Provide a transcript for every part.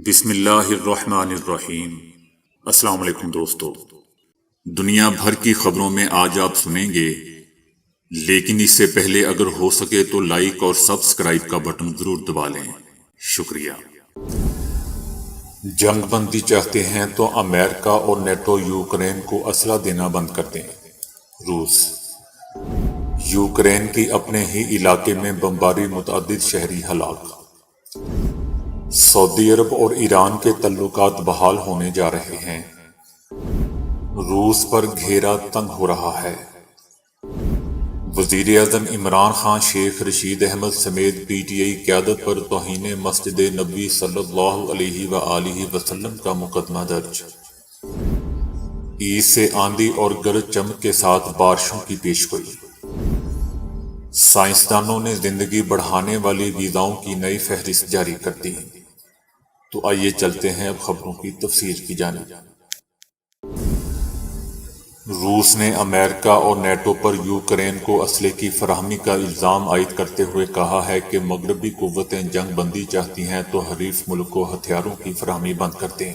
بسم اللہ الرحمن الرحیم۔ السلام علیکم دوستو، دنیا بھر کی خبروں میں آج آپ سنیں گے، لیکن اس سے پہلے اگر ہو سکے تو لائک اور سبسکرائب کا بٹن ضرور دبا لیں۔ شکریہ۔ جنگ بندی چاہتے ہیں تو امریکہ اور نیٹو یوکرین کو اسلحہ دینا بند کر دیں۔ روس یوکرین کی اپنے ہی علاقے میں بمباری، متعدد شہری ہلاک۔ سعودی عرب اور ایران کے تعلقات بحال ہونے جا رہے ہیں۔ روس پر گھیرا تنگ ہو رہا ہے۔ وزیر اعظم عمران خان شیخ رشید احمد سمیت پی ٹی آئی قیادت پر توہین مسجد نبوی صلی اللہ علیہ وآلہ وسلم کا مقدمہ درج۔ عید سے آندھی اور گرج چمک کے ساتھ بارشوں کی پیشگوئی۔ سائنسدانوں نے زندگی بڑھانے والی غذاؤں کی نئی فہرست جاری کر دی۔ تو آئیے چلتے ہیں اب خبروں کی تفصیل کی جانب۔ روس نے امریکہ اور نیٹو پر یوکرین کو اسلحے کی فراہمی کا الزام عائد کرتے ہوئے کہا ہے کہ مغربی قوتیں جنگ بندی چاہتی ہیں تو حریف ملک کو ہتھیاروں کی فراہمی بند کر دیں۔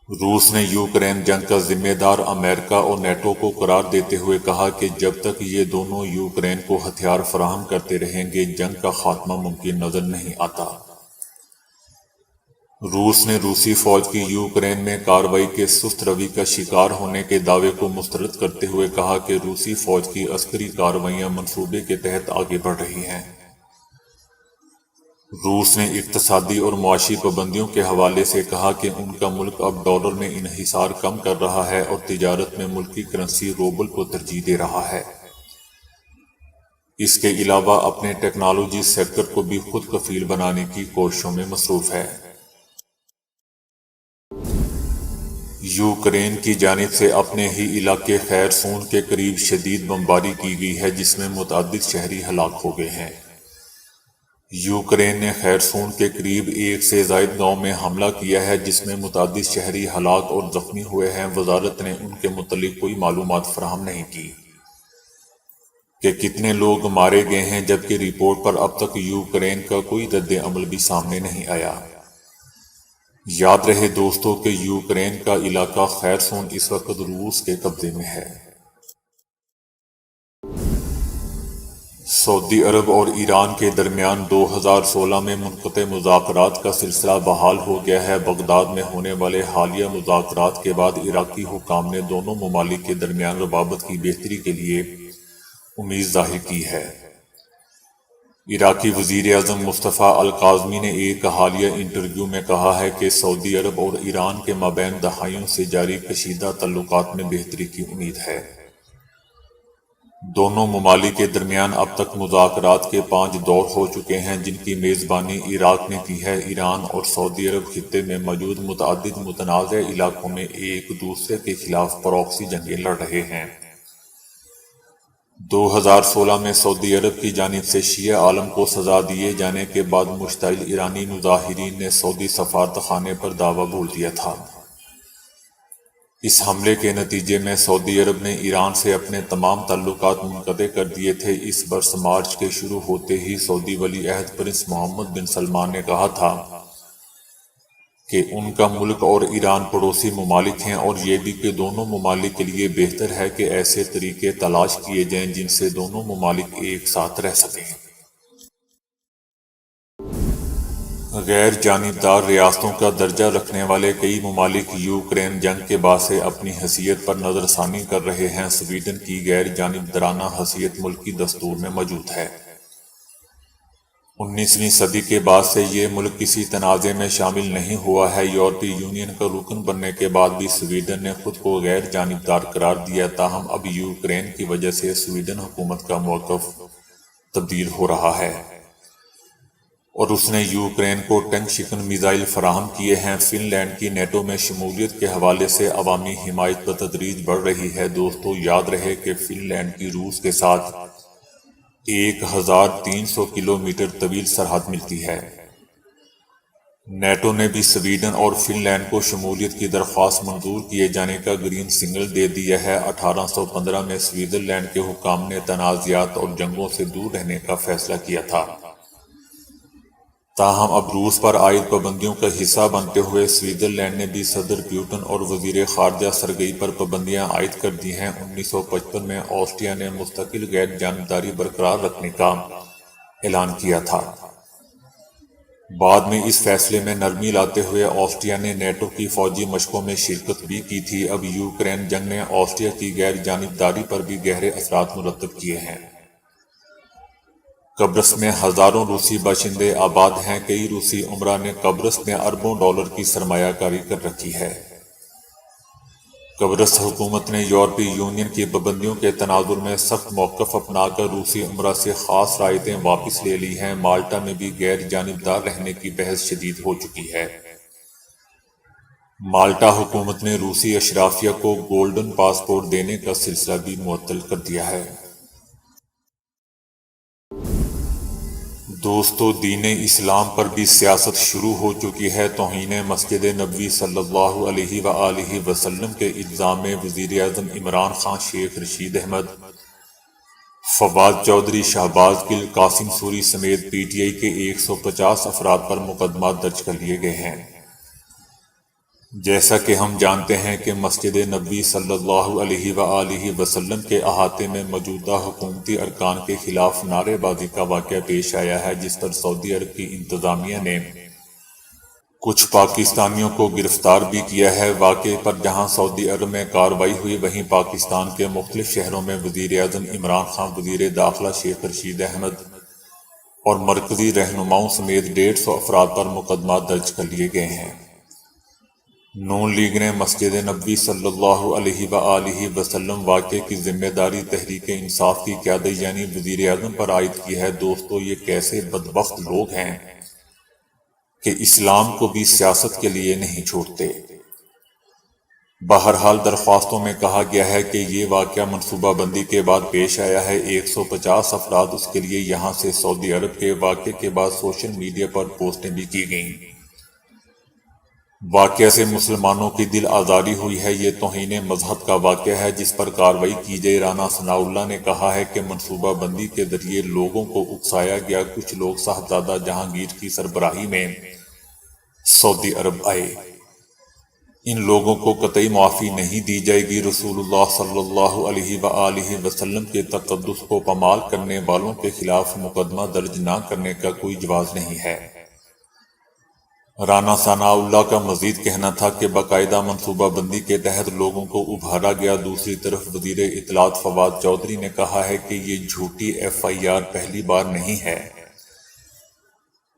روس نے یوکرین جنگ کا ذمہ دار امریکہ اور نیٹو کو قرار دیتے ہوئے کہا کہ جب تک یہ دونوں یوکرین کو ہتھیار فراہم کرتے رہیں گے جنگ کا خاتمہ ممکن نظر نہیں آتا۔ روس نے روسی فوج کی یوکرین میں کارروائی کے سست روی کا شکار ہونے کے دعوے کو مسترد کرتے ہوئے کہا کہ روسی فوج کی عسکری کارروائیاں منصوبے کے تحت آگے بڑھ رہی ہیں۔ روس نے اقتصادی اور معاشی پابندیوں کے حوالے سے کہا کہ ان کا ملک اب ڈالر میں انحصار کم کر رہا ہے اور تجارت میں ملکی کرنسی روبل کو ترجیح دے رہا ہے۔ اس کے علاوہ اپنے ٹیکنالوجی سیکٹر کو بھی خود کفیل بنانے کی کوششوں میں مصروف ہے۔ یوکرین کی جانب سے اپنے ہی علاقے خیرسون کے قریب شدید بمباری کی گئی ہے جس میں متعدد شہری ہلاک ہو گئے ہیں۔ یوکرین نے خیرسون کے قریب 1 سے زائد گاؤں میں حملہ کیا ہے جس میں متعدد شہری ہلاک اور زخمی ہوئے ہیں۔ وزارت نے ان کے متعلق کوئی معلومات فراہم نہیں کی کہ کتنے لوگ مارے گئے ہیں، جبکہ رپورٹ پر اب تک یوکرین کا کوئی رد عمل بھی سامنے نہیں آیا۔ یاد رہے دوستو کہ یوکرین کا علاقہ خیرسون اس وقت روس کے قبضے میں ہے۔ سعودی عرب اور ایران کے درمیان 2016 میں منقطع مذاکرات کا سلسلہ بحال ہو گیا ہے۔ بغداد میں ہونے والے حالیہ مذاکرات کے بعد عراقی حکام نے دونوں ممالک کے درمیان روابط کی بہتری کے لیے امید ظاہر کی ہے۔ عراقی وزیر اعظم مصطفیٰ الکاظمی نے ایک حالیہ انٹرویو میں کہا ہے کہ سعودی عرب اور ایران کے مابین دہائیوں سے جاری کشیدہ تعلقات میں بہتری کی امید ہے۔ دونوں ممالک کے درمیان اب تک مذاکرات کے 5 دور ہو چکے ہیں جن کی میزبانی عراق نے کی ہے۔ ایران اور سعودی عرب خطے میں موجود متعدد متنازع علاقوں میں ایک دوسرے کے خلاف پراکسی جنگیں لڑ رہے ہیں۔ 2016 میں سعودی عرب کی جانب سے شیعہ عالم کو سزا دیے جانے کے بعد مشتعل ایرانی مظاہرین نے سعودی سفارت خانے پر دعویٰ بول دیا تھا۔ اس حملے کے نتیجے میں سعودی عرب نے ایران سے اپنے تمام تعلقات منقطع کر دیے تھے۔ اس برس مارچ کے شروع ہوتے ہی سعودی ولی عہد پرنس محمد بن سلمان نے کہا تھا کہ ان کا ملک اور ایران پڑوسی ممالک ہیں اور یہ بھی کہ دونوں ممالک کے لیے بہتر ہے کہ ایسے طریقے تلاش کیے جائیں جن سے دونوں ممالک ایک ساتھ رہ سکیں۔ غیر جانبدار ریاستوں کا درجہ رکھنے والے کئی ممالک یوکرین جنگ کے بعد سے اپنی حیثیت پر نظر ثانی کر رہے ہیں۔ سویڈن کی غیر جانبدارانہ حیثیت ملکی دستور میں موجود ہے۔ 19ویں صدی کے بعد سے یہ ملک کسی تنازع میں شامل نہیں ہوا ہے۔ یورپی یونین کا رکن بننے کے بعد بھی سویڈن نے خود کو غیر جانبدار قرار دیا، تاہم اب یوکرین کی وجہ سے سویڈن حکومت کا موقف تبدیل ہو رہا ہے اور اس نے یوکرین کو ٹینک شکن میزائل فراہم کیے ہیں۔ فن لینڈ کی نیٹو میں شمولیت کے حوالے سے عوامی حمایت بتدریج بڑھ رہی ہے۔ دوستو یاد رہے کہ فن لینڈ کی روس کے ساتھ 1300 کلومیٹر طویل سرحد ملتی ہے۔ نیٹو نے بھی سویڈن اور فن لینڈ کو شمولیت کی درخواست منظور کیے جانے کا گرین سگنل دے دیا ہے۔ 1815 میں سوئٹزر لینڈ کے حکام نے تنازعات اور جنگوں سے دور رہنے کا فیصلہ کیا تھا۔ تاہم اب روس پر عائد پابندیوں کا حصہ بنتے ہوئے سوئٹزرلینڈ نے بھی صدر پیوٹن اور وزیر خارجہ سرگئی پر پابندیاں عائد کر دی ہیں۔ 1955 میں آسٹریا نے مستقل غیر جانبداری برقرار رکھنے کا اعلان کیا تھا۔ بعد میں اس فیصلے میں نرمی لاتے ہوئے آسٹریا نے نیٹو کی فوجی مشقوں میں شرکت بھی کی تھی۔ اب یوکرین جنگ نے آسٹریا کی غیر جانبداری پر بھی گہرے اثرات مرتب کیے ہیں۔ قبرص میں ہزاروں روسی باشندے آباد ہیں۔ کئی روسی عمرا نے قبرص میں اربوں ڈالر کی سرمایہ کاری کر رکھی ہے۔ قبرص حکومت نے یورپی یونین کی پابندیوں کے تناظر میں سخت موقف اپنا کر روسی عمرا سے خاص رعایتیں واپس لے لی ہیں۔ مالٹا میں بھی غیر جانبدار رہنے کی بحث شدید ہو چکی ہے۔ مالٹا حکومت نے روسی اشرافیہ کو گولڈن پاسپورٹ دینے کا سلسلہ بھی معطل کر دیا ہے۔ دوستو، دین اسلام پر بھی سیاست شروع ہو چکی ہے۔ توہین مسجد نبوی صلی اللہ علیہ وآلہ وسلم کے الزام میں وزیر اعظم عمران خان، شیخ رشید احمد، فواد چودھری، شہباز گل، قاسم سوری سمیت پی ٹی آئی کے 150 افراد پر مقدمات درج کر لیے گئے ہیں۔ جیسا کہ ہم جانتے ہیں کہ مسجد نبوی صلی اللہ علیہ وآلہ وسلم کے احاطے میں موجودہ حکومتی ارکان کے خلاف نعرے بازی کا واقعہ پیش آیا ہے، جس پر سعودی عرب کی انتظامیہ نے کچھ پاکستانیوں کو گرفتار بھی کیا ہے۔ واقعے پر جہاں سعودی عرب میں کارروائی ہوئی، وہیں پاکستان کے مختلف شہروں میں وزیر اعظم عمران خان، وزیر داخلہ شیخ رشید احمد اور مرکزی رہنماؤں سمیت 150 افراد پر مقدمات درج کر لیے گئے ہیں۔ نون لیگ نے مسجد نبوی صلی اللہ علیہ وآلہ وسلم واقعے کی ذمہ داری تحریک انصاف کی قیادت یعنی وزیر اعظم پر عائد کی ہے۔ دوستو، یہ کیسے بدبخت لوگ ہیں کہ اسلام کو بھی سیاست کے لیے نہیں چھوڑتے۔ بہرحال درخواستوں میں کہا گیا ہے کہ یہ واقعہ منصوبہ بندی کے بعد پیش آیا ہے۔ 150 افراد اس کے لیے یہاں سے سعودی عرب کے واقعے کے بعد سوشل میڈیا پر پوسٹیں بھی کی گئیں۔ واقعہ سے مسلمانوں کی دل آزاری ہوئی ہے۔ یہ توہین مذہب کا واقعہ ہے جس پر کارروائی کی جائے۔ رانا ثناء اللہ نے کہا ہے کہ منصوبہ بندی کے ذریعے لوگوں کو اکسایا گیا۔ کچھ لوگ صاحبزادہ جہانگیر کی سربراہی میں سعودی عرب آئے۔ ان لوگوں کو قطعی معافی نہیں دی جائے گی۔ رسول اللہ صلی اللہ علیہ وآلہ وسلم کے تقدس کو پامال کرنے والوں کے خلاف مقدمہ درج نہ کرنے کا کوئی جواز نہیں ہے۔ رانا ثناء اللہ کا مزید کہنا تھا کہ باقاعدہ منصوبہ بندی کے تحت لوگوں کو ابھارا گیا۔ دوسری طرف وزیر اطلاعات فواد چودھری نے کہا ہے کہ یہ جھوٹی ایف آئی آر پہلی بار نہیں ہے۔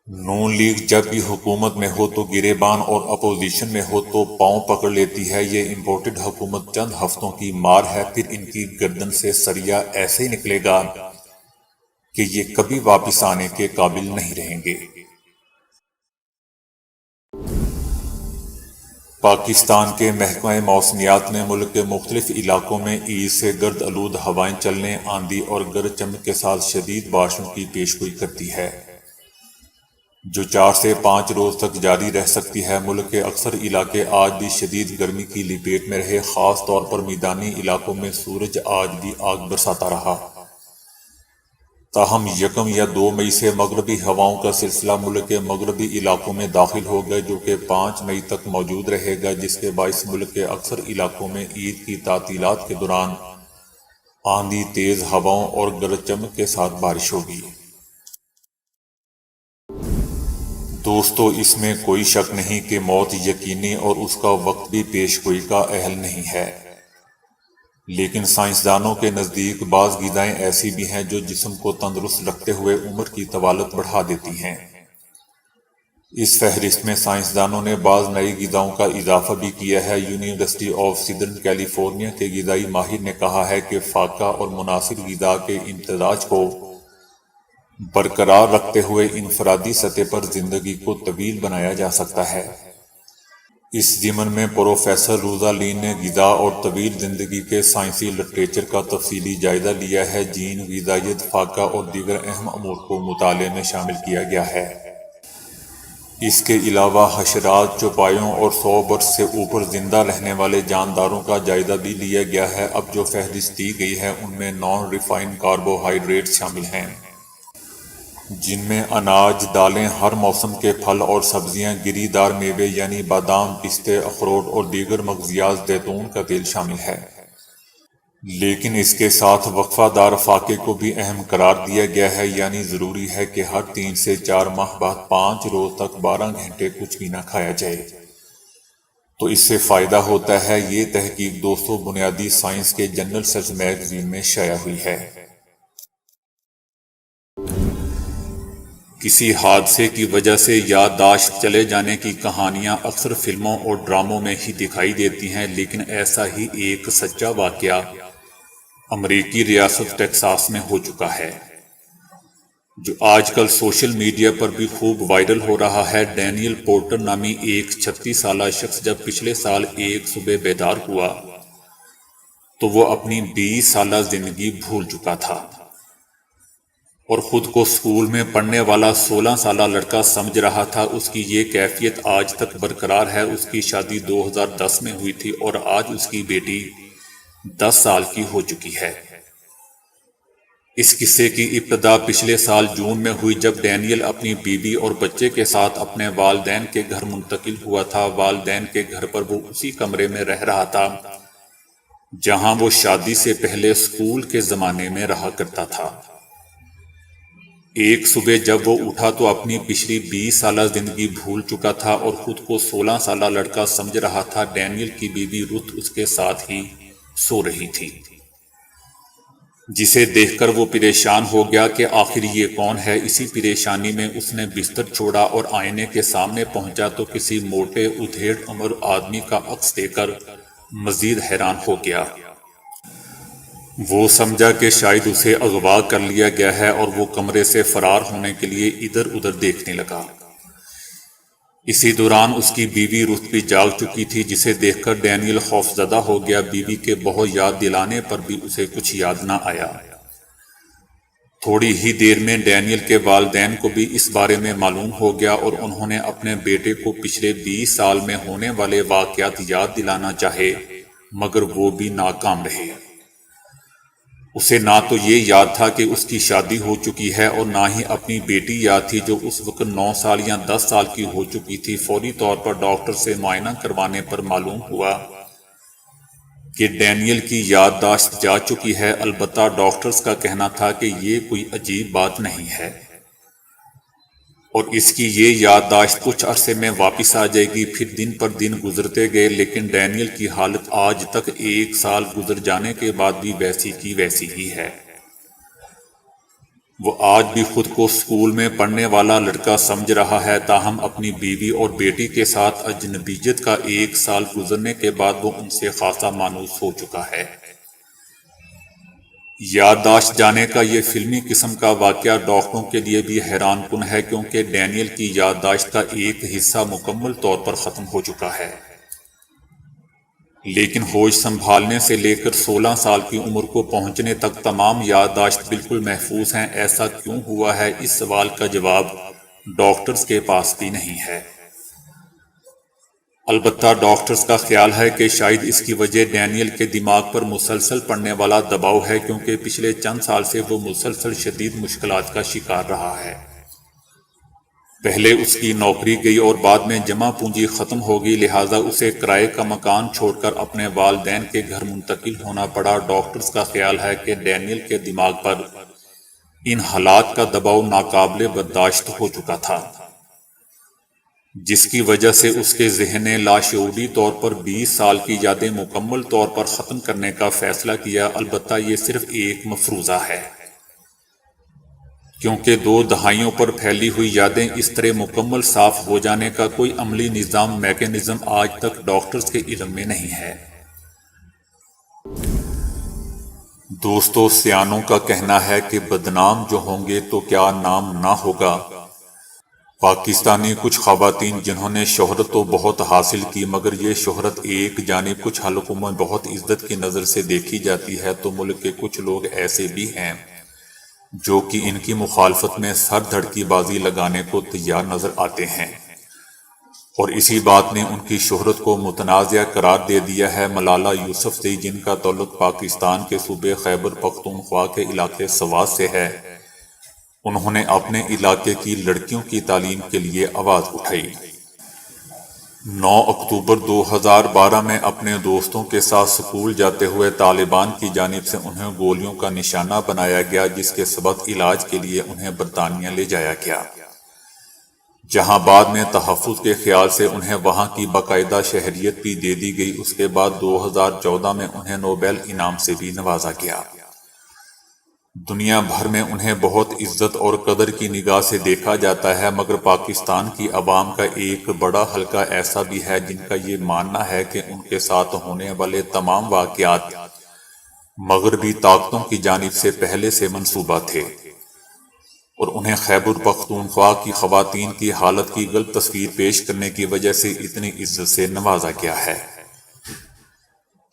نون لیگ جب بھی حکومت میں ہو تو گریبان اور اپوزیشن میں ہو تو پاؤں پکڑ لیتی ہے۔ یہ امپورٹڈ حکومت چند ہفتوں کی مار ہے، پھر ان کی گردن سے سریا ایسے ہی نکلے گا کہ یہ کبھی واپس آنے کے قابل نہیں رہیں گے۔ پاکستان کے محکمہ موسمیات نے ملک کے مختلف علاقوں میں عید سے گرد آلود ہوائیں چلنے، آندھی اور گرج چمک کے ساتھ شدید بارشوں کی پیشگوئی کرتی ہے، جو 4 سے 5 روز تک جاری رہ سکتی ہے۔ ملک کے اکثر علاقے آج بھی شدید گرمی کی لپیٹ میں رہے، خاص طور پر میدانی علاقوں میں سورج آج بھی آگ برساتا رہا۔ تاہم 1 یا 2 مئی سے مغربی ہواؤں کا سلسلہ ملک کے مغربی علاقوں میں داخل ہو گیا، جو کہ 5 مئی تک موجود رہے گا، جس کے باعث ملک کے اکثر علاقوں میں عید کی تعطیلات کے دوران آندھی، تیز ہواؤں اور گرج چمک کے ساتھ بارش ہوگی۔ دوستو، اس میں کوئی شک نہیں کہ موت یقینی اور اس کا وقت بھی پیش گوئی کا اہل نہیں ہے، لیکن سائنسدانوں کے نزدیک بعض غذائیں ایسی بھی ہیں جو جسم کو تندرست رکھتے ہوئے عمر کی طوالت بڑھا دیتی ہیں۔ اس فہرست میں سائنسدانوں نے بعض نئی غذاؤں کا اضافہ بھی کیا ہے۔ یونیورسٹی آف سدرن کیلیفورنیا کے غذائی ماہر نے کہا ہے کہ فاقہ اور مناسب غذا کے امتزاج کو برقرار رکھتے ہوئے انفرادی سطح پر زندگی کو طویل بنایا جا سکتا ہے۔ اس ضمن میں پروفیسر روزا لین نے غذا اور طویل زندگی کے سائنسی لٹریچر کا تفصیلی جائزہ لیا ہے۔ جین، غذائیت، فاقہ اور دیگر اہم امور کو مطالعے میں شامل کیا گیا ہے۔ اس کے علاوہ حشرات، چوپایوں اور 100 برس سے اوپر زندہ رہنے والے جانداروں کا جائزہ بھی لیا گیا ہے۔ اب جو فہرست دی گئی ہے ان میں نان ریفائنڈ کاربوہائیڈریٹ شامل ہیں۔ جن میں اناج، دالیں، ہر موسم کے پھل اور سبزیاں، گری دار میوے یعنی بادام، پستے، اخروٹ اور دیگر مغزیات، زیتون کا تیل شامل ہے۔ لیکن اس کے ساتھ وقفہ دار فاقے کو بھی اہم قرار دیا گیا ہے، یعنی ضروری ہے کہ ہر 3 سے 4 ماہ بعد 5 روز تک 12 گھنٹے کچھ بھی نہ کھایا جائے۔ تو اس سے فائدہ ہوتا ہے۔ یہ تحقیق دوستو بنیادی سائنس کے جرنل سرچ میگزین میں شائع ہوئی ہے۔ کسی حادثے کی وجہ سے یادداشت چلے جانے کی کہانیاں اکثر فلموں اور ڈراموں میں ہی دکھائی دیتی ہیں، لیکن ایسا ہی ایک سچا واقعہ امریکی ریاست ٹیکساس میں ہو چکا ہے، جو آج کل سوشل میڈیا پر بھی خوب وائرل ہو رہا ہے۔ ڈینیل پورٹر نامی ایک 36 سالہ شخص جب پچھلے سال ایک صبح بیدار ہوا تو وہ اپنی 20 سالہ زندگی بھول چکا تھا اور خود کو اسکول میں پڑھنے والا 16 سالہ لڑکا سمجھ رہا تھا۔ اس کی یہ کیفیت آج تک برقرار ہے۔ اس کی شادی 2010 میں ہوئی تھی اور آج اس کی بیٹی 10 سال کی ہو چکی ہے۔ اس قصے کی ابتدا پچھلے سال جون میں ہوئی، جب ڈینیل اپنی بیوی اور بچے کے ساتھ اپنے والدین کے گھر منتقل ہوا تھا۔ والدین کے گھر پر وہ اسی کمرے میں رہ رہا تھا جہاں وہ شادی سے پہلے اسکول کے زمانے میں رہا کرتا تھا۔ ایک صبح جب وہ اٹھا تو اپنی پچھلی 20 سالہ زندگی بھول چکا تھا اور خود کو 16 سالہ لڑکا سمجھ رہا تھا۔ ڈینیل کی بیوی رُتھ اس کے ساتھ ہی سو رہی تھی، جسے دیکھ کر وہ پریشان ہو گیا کہ آخر یہ کون ہے۔ اسی پریشانی میں اس نے بستر چھوڑا اور آئینے کے سامنے پہنچا تو کسی موٹے ادھیڑ عمر آدمی کا عکس دیکھ کر مزید حیران ہو گیا۔ وہ سمجھا کہ شاید اسے اغوا کر لیا گیا ہے اور وہ کمرے سے فرار ہونے کے لیے ادھر ادھر دیکھنے لگا۔ اسی دوران اس کی بیوی رُتھ بھی جاگ چکی تھی، جسے دیکھ کر ڈینیل خوفزدہ ہو گیا۔ بیوی کے بہت یاد دلانے پر بھی اسے کچھ یاد نہ آیا۔ تھوڑی ہی دیر میں ڈینیل کے والدین کو بھی اس بارے میں معلوم ہو گیا اور انہوں نے اپنے بیٹے کو پچھلے 20 سال میں ہونے والے واقعات یاد دلانا چاہے، مگر وہ بھی ناکام رہے۔ اسے نہ تو یہ یاد تھا کہ اس کی شادی ہو چکی ہے اور نہ ہی اپنی بیٹی یاد تھی جو اس وقت 9 سال یا 10 سال کی ہو چکی تھی۔ فوری طور پر ڈاکٹر سے معائنہ کروانے پر معلوم ہوا کہ ڈینیل کی یادداشت جا چکی ہے۔ البتہ ڈاکٹرز کا کہنا تھا کہ یہ کوئی عجیب بات نہیں ہے اور اس کی یہ یادداشت کچھ عرصے میں واپس آ جائے گی۔ پھر دن پر دن گزرتے گئے، لیکن ڈینیل کی حالت آج تک 1 سال گزر جانے کے بعد بھی ویسی کی ویسی ہی ہے۔ وہ آج بھی خود کو اسکول میں پڑھنے والا لڑکا سمجھ رہا ہے، تاہم اپنی بیوی اور بیٹی کے ساتھ اجنبیت کا 1 سال گزرنے کے بعد وہ ان سے خاصا مانوس ہو چکا ہے۔ یادداشت جانے کا یہ فلمی قسم کا واقعہ ڈاکٹروں کے لیے بھی حیران کن ہے، کیونکہ ڈینیل کی یادداشت کا ایک حصہ مکمل طور پر ختم ہو چکا ہے، لیکن ہوش سنبھالنے سے لے کر 16 سال کی عمر کو پہنچنے تک تمام یادداشت بالکل محفوظ ہیں۔ ایسا کیوں ہوا ہے؟ اس سوال کا جواب ڈاکٹرز کے پاس بھی نہیں ہے۔ البتہ ڈاکٹرز کا خیال ہے کہ شاید اس کی وجہ ڈینیل کے دماغ پر مسلسل پڑنے والا دباؤ ہے، کیونکہ پچھلے چند سال سے وہ مسلسل شدید مشکلات کا شکار رہا ہے۔ پہلے اس کی نوکری گئی اور بعد میں جمع پونجی ختم ہو گئی، لہٰذا اسے کرائے کا مکان چھوڑ کر اپنے والدین کے گھر منتقل ہونا پڑا۔ ڈاکٹرز کا خیال ہے کہ ڈینیل کے دماغ پر ان حالات کا دباؤ ناقابل برداشت ہو چکا تھا، جس کی وجہ سے اس کے ذہن نے لاشعوری طور پر 20 سال کی یادیں مکمل طور پر ختم کرنے کا فیصلہ کیا۔ البتہ یہ صرف ایک مفروضہ ہے، کیونکہ 2 دہائیوں پر پھیلی ہوئی یادیں اس طرح مکمل صاف ہو جانے کا کوئی عملی میکانزم آج تک ڈاکٹرز کے علم میں نہیں ہے۔ دوستو، سیانوں کا کہنا ہے کہ بدنام جو ہوں گے تو کیا نام نہ ہوگا۔ پاکستانی کچھ خواتین جنہوں نے شہرت تو بہت حاصل کی، مگر یہ شہرت ایک جانب کچھ حلقوں میں بہت عزت کی نظر سے دیکھی جاتی ہے، تو ملک کے کچھ لوگ ایسے بھی ہیں جو کہ ان کی مخالفت میں سر دھڑکی بازی لگانے کو تیار نظر آتے ہیں، اور اسی بات نے ان کی شہرت کو متنازع قرار دے دیا ہے۔ ملالہ یوسفزئی، جن کا تعلق پاکستان کے صوبے خیبر پختونخوا کے علاقے سوات سے ہے، انہوں نے اپنے علاقے کی لڑکیوں کی تعلیم کے لیے آواز اٹھائی۔ 9 اکتوبر 2012 میں اپنے دوستوں کے ساتھ سکول جاتے ہوئے طالبان کی جانب سے انہیں گولیوں کا نشانہ بنایا گیا، جس کے سبب علاج کے لیے انہیں برطانیہ لے جایا گیا، جہاں بعد میں تحفظ کے خیال سے انہیں وہاں کی باقاعدہ شہریت بھی دے دی گئی۔ اس کے بعد 2014 میں انہیں نوبیل انعام سے بھی نوازا گیا۔ دنیا بھر میں انہیں بہت عزت اور قدر کی نگاہ سے دیکھا جاتا ہے، مگر پاکستان کی عوام کا ایک بڑا حلقہ ایسا بھی ہے جن کا یہ ماننا ہے کہ ان کے ساتھ ہونے والے تمام واقعات مغربی طاقتوں کی جانب سے پہلے سے منصوبہ تھے، اور انہیں خیبر پختونخوا کی خواتین کی حالت کی غلط تصویر پیش کرنے کی وجہ سے اتنی عزت سے نوازا گیا ہے۔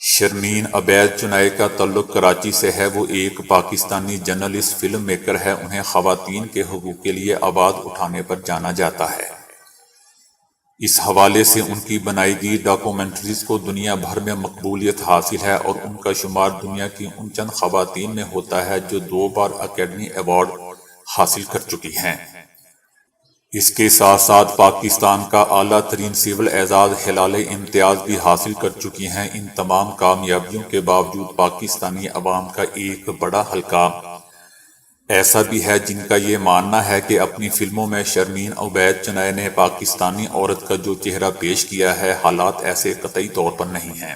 شرمین عبید چنائے کا تعلق کراچی سے ہے۔ وہ ایک پاکستانی جرنلسٹ، فلم میکر ہے۔ انہیں خواتین کے حقوق کے لیے آواز اٹھانے پر جانا جاتا ہے۔ اس حوالے سے ان کی بنائی گئی ڈاکومنٹریز کو دنیا بھر میں مقبولیت حاصل ہے، اور ان کا شمار دنیا کی ان چند خواتین میں ہوتا ہے جو 2 بار اکیڈمی ایوارڈ حاصل کر چکی ہیں۔ اس کے ساتھ ساتھ پاکستان کا اعلیٰ ترین سول اعزاز ہلال امتیاز بھی حاصل کر چکی ہیں۔ ان تمام کامیابیوں کے باوجود پاکستانی عوام کا ایک بڑا حلقہ ایسا بھی ہے جن کا یہ ماننا ہے کہ اپنی فلموں میں شرمین عبید چنائے نے پاکستانی عورت کا جو چہرہ پیش کیا ہے، حالات ایسے قطعی طور پر نہیں ہیں۔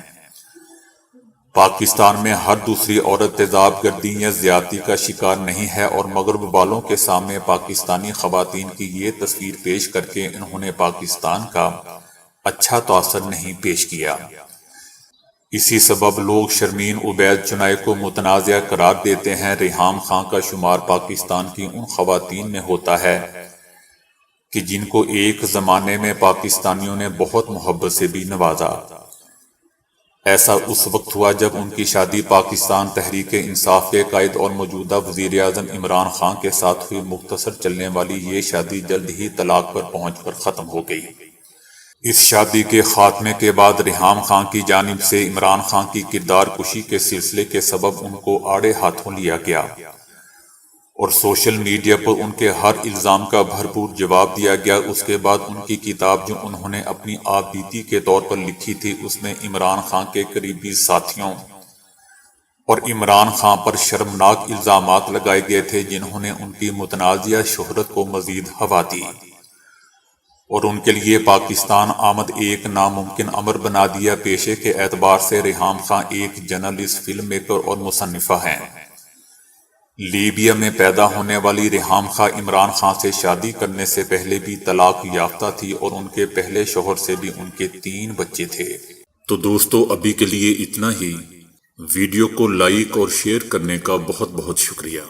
پاکستان میں ہر دوسری عورت تیزاب گردی یا زیادتی کا شکار نہیں ہے، اور مغرب والوں کے سامنے پاکستانی خواتین کی یہ تصویر پیش کر کے انہوں نے پاکستان کا اچھا تاثر نہیں پیش کیا۔ اسی سبب لوگ شرمین عبید چنائے کو متنازع قرار دیتے ہیں۔ ریحام خان کا شمار پاکستان کی ان خواتین میں ہوتا ہے کہ جن کو ایک زمانے میں پاکستانیوں نے بہت محبت سے بھی نوازا۔ ایسا اس وقت ہوا جب ان کی شادی پاکستان تحریک انصاف کے قائد اور موجودہ وزیر اعظم عمران خان کے ساتھ ہوئی۔ مختصر چلنے والی یہ شادی جلد ہی طلاق پر پہنچ کر ختم ہو گئی۔ اس شادی کے خاتمے کے بعد ریحام خان کی جانب سے عمران خان کی کردار کشی کے سلسلے کے سبب ان کو آڑے ہاتھوں لیا گیا، اور سوشل میڈیا پر ان کے ہر الزام کا بھرپور جواب دیا گیا۔ اس کے بعد ان کی کتاب جو انہوں نے اپنی آپ بیتی کے طور پر لکھی تھی، اس میں عمران خان کے قریبی ساتھیوں اور عمران خان پر شرمناک الزامات لگائے گئے تھے، جنہوں نے ان کی متنازع شہرت کو مزید ہوا دی اور ان کے لیے پاکستان آمد ایک ناممکن امر بنا دیا۔ پیشے کے اعتبار سے ریحام خان ایک جرنلسٹ، فلم میکر اور مصنفہ ہیں۔ لیبیا میں پیدا ہونے والی ریحام خان عمران خان سے شادی کرنے سے پہلے بھی طلاق یافتہ تھی، اور ان کے پہلے شوہر سے بھی ان کے 3 بچے تھے۔ تو دوستو، ابھی کے لیے اتنا ہی۔ ویڈیو کو لائک اور شیئر کرنے کا بہت بہت شکریہ۔